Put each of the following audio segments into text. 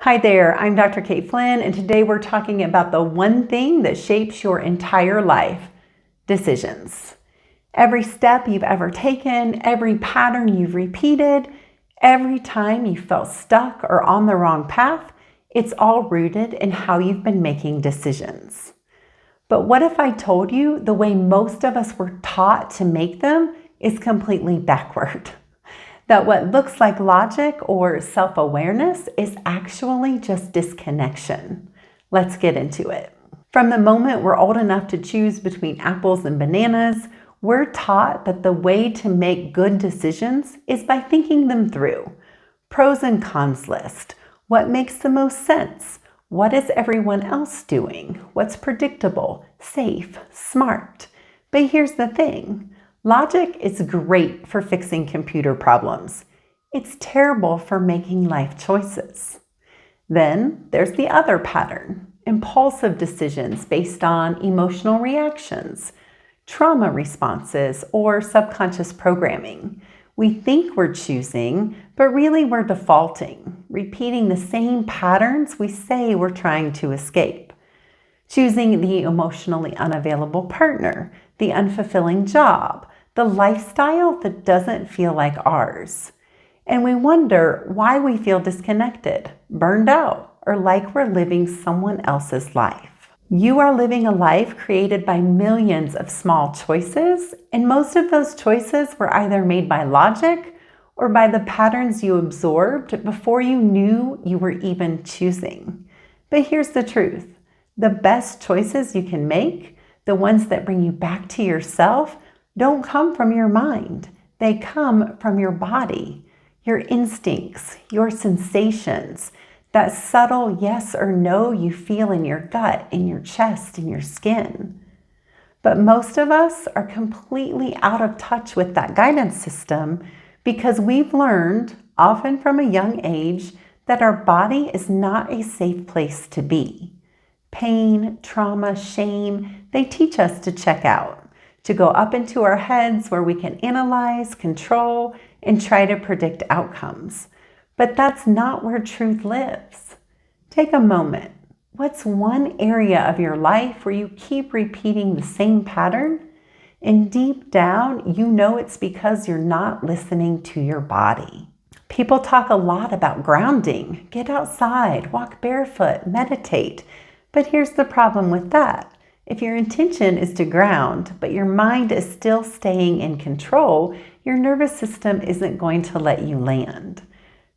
Hi there, I'm Dr. Kate Flynn, and today we're talking about the one thing that shapes your entire life: decisions. Every step you've ever taken, every pattern you've repeated, every time you felt stuck or on the wrong path, it's all rooted in how you've been making decisions. But what if I told you the way most of us were taught to make them is completely backward? That what looks like logic or self-awareness is actually just disconnection. Let's get into it. From the moment we're old enough to choose between apples and bananas, we're taught that the way to make good decisions is by thinking them through. Pros and cons list. What makes the most sense? What is everyone else doing? What's predictable, safe, smart? But here's the thing. Logic is great for fixing computer problems. It's terrible for making life choices. Then there's the other pattern: impulsive decisions based on emotional reactions, trauma responses, or subconscious programming. We think we're choosing, but really we're defaulting, repeating the same patterns we say we're trying to escape. Choosing the emotionally unavailable partner, the unfulfilling job, the lifestyle that doesn't feel like ours. And we wonder why we feel disconnected, burned out, or like we're living someone else's life. You are living a life created by millions of small choices, and most of those choices were either made by logic or by the patterns you absorbed before you knew you were even choosing. But here's the truth. The best choices you can make, the ones that bring you back to yourself, don't come from your mind. They come from your body, your instincts, your sensations, that subtle yes or no you feel in your gut, in your chest, in your skin. But most of us are completely out of touch with that guidance system because we've learned, often from a young age, that our body is not a safe place to be. Pain, trauma, shame, they teach us to check out, to go up into our heads where we can analyze, control, and try to predict outcomes. But that's not where truth lives. Take a moment. What's one area of your life where you keep repeating the same pattern? And deep down, you know it's because you're not listening to your body. People talk a lot about grounding. Get outside, walk barefoot, meditate. But here's the problem with that. If your intention is to ground, but your mind is still staying in control, your nervous system isn't going to let you land.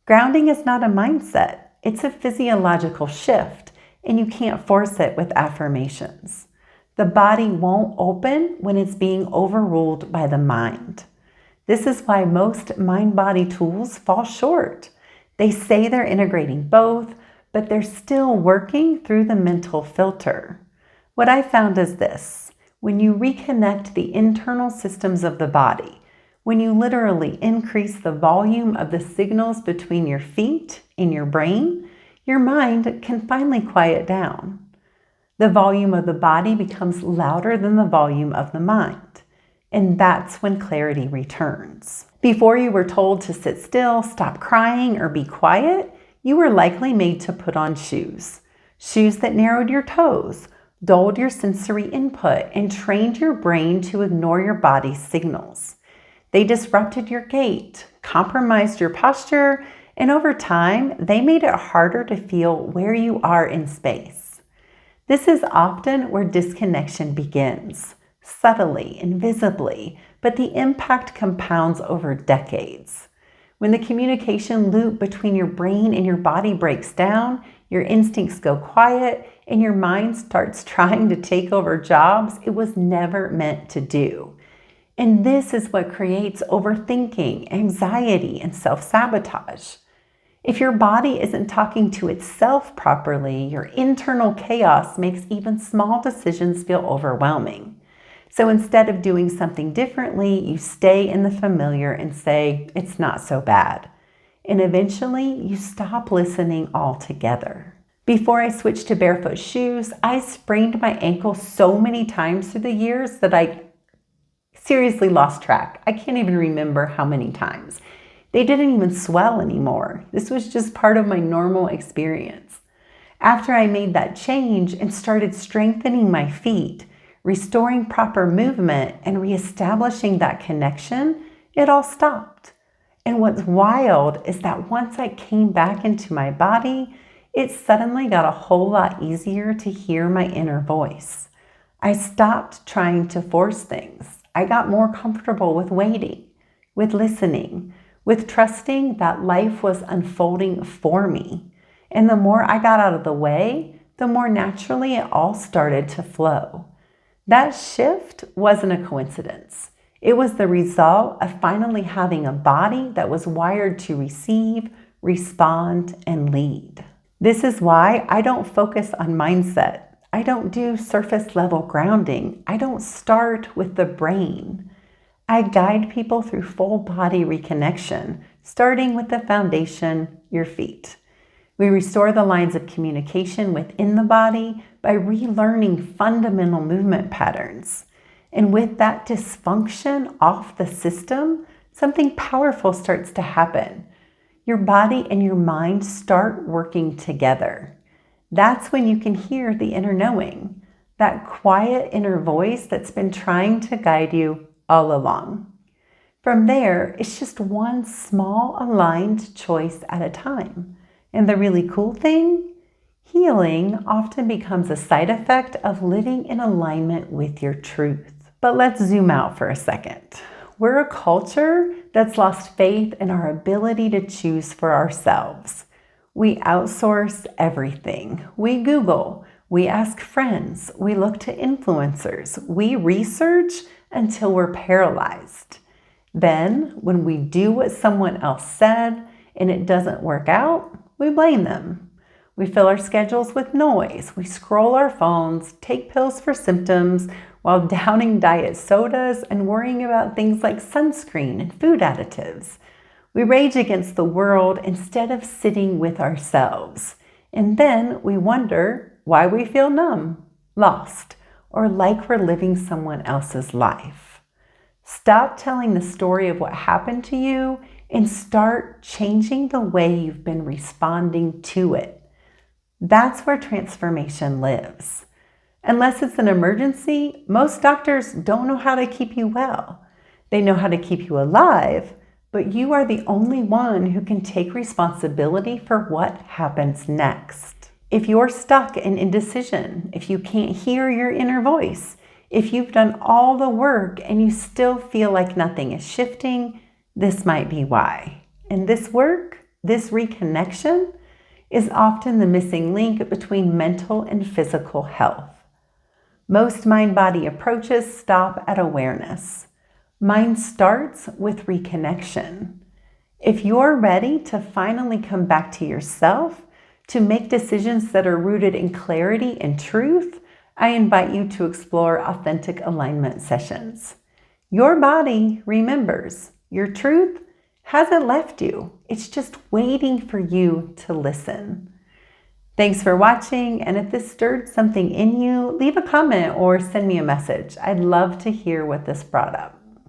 Grounding is not a mindset. It's a physiological shift, and you can't force it with affirmations. The body won't open when it's being overruled by the mind. This is why most mind-body tools fall short. They say they're integrating both, but they're still working through the mental filter. What I found is this: when you reconnect the internal systems of the body, when you literally increase the volume of the signals between your feet and your brain, your mind can finally quiet down. The volume of the body becomes louder than the volume of the mind, and that's when clarity returns. Before you were told to sit still, stop crying, or be quiet, you were likely made to put on shoes. Shoes that narrowed your toes, dulled your sensory input, and trained your brain to ignore your body's signals. They disrupted your gait, compromised your posture, and over time, they made it harder to feel where you are in space. This is often where disconnection begins, subtly, invisibly, but the impact compounds over decades. When the communication loop between your brain and your body breaks down, your instincts go quiet, and your mind starts trying to take over jobs it was never meant to do. And this is what creates overthinking, anxiety, and self-sabotage. If your body isn't talking to itself properly, your internal chaos makes even small decisions feel overwhelming. So instead of doing something differently, you stay in the familiar and say, it's not so bad. And eventually, you stop listening altogether. Before I switched to barefoot shoes, I sprained my ankle so many times through the years that I seriously lost track. I can't even remember how many times. They didn't even swell anymore. This was just part of my normal experience. After I made that change and started strengthening my feet, restoring proper movement, and reestablishing that connection, it all stopped. And what's wild is that once I came back into my body, it suddenly got a whole lot easier to hear my inner voice. I stopped trying to force things. I got more comfortable with waiting, with listening, with trusting that life was unfolding for me. And the more I got out of the way, the more naturally it all started to flow. That shift wasn't a coincidence. It was the result of finally having a body that was wired to receive, respond, and lead. This is why I don't focus on mindset. I don't do surface level grounding. I don't start with the brain. I guide people through full body reconnection, starting with the foundation, your feet. We restore the lines of communication within the body by relearning fundamental movement patterns. And with that dysfunction off the system, something powerful starts to happen. Your body and your mind start working together. That's when you can hear the inner knowing, that quiet inner voice that's been trying to guide you all along. From there, it's just one small aligned choice at a time. And the really cool thing, healing often becomes a side effect of living in alignment with your truth. But let's zoom out for a second. We're a culture that's lost faith in our ability to choose for ourselves. We outsource everything. We Google, we ask friends, we look to influencers, we research until we're paralyzed. Then, when we do what someone else said and it doesn't work out, we blame them. We fill our schedules with noise. We scroll our phones, take pills for symptoms, while downing diet sodas and worrying about things like sunscreen and food additives. We rage against the world instead of sitting with ourselves. And then we wonder why we feel numb, lost, or like we're living someone else's life. Stop telling the story of what happened to you and start changing the way you've been responding to it. That's where transformation lives. Unless it's an emergency, most doctors don't know how to keep you well. They know how to keep you alive, but you are the only one who can take responsibility for what happens next. If you're stuck in indecision, if you can't hear your inner voice, if you've done all the work and you still feel like nothing is shifting, this might be why. And this work, this reconnection, is often the missing link between mental and physical health. Most mind-body approaches stop at awareness. Mine starts with reconnection. If you're ready to finally come back to yourself, to make decisions that are rooted in clarity and truth, I invite you to explore authentic alignment sessions. Your body remembers. Your truth hasn't left you. It's just waiting for you to listen. Thanks for watching, and if this stirred something in you, leave a comment or send me a message. I'd love to hear what this brought up.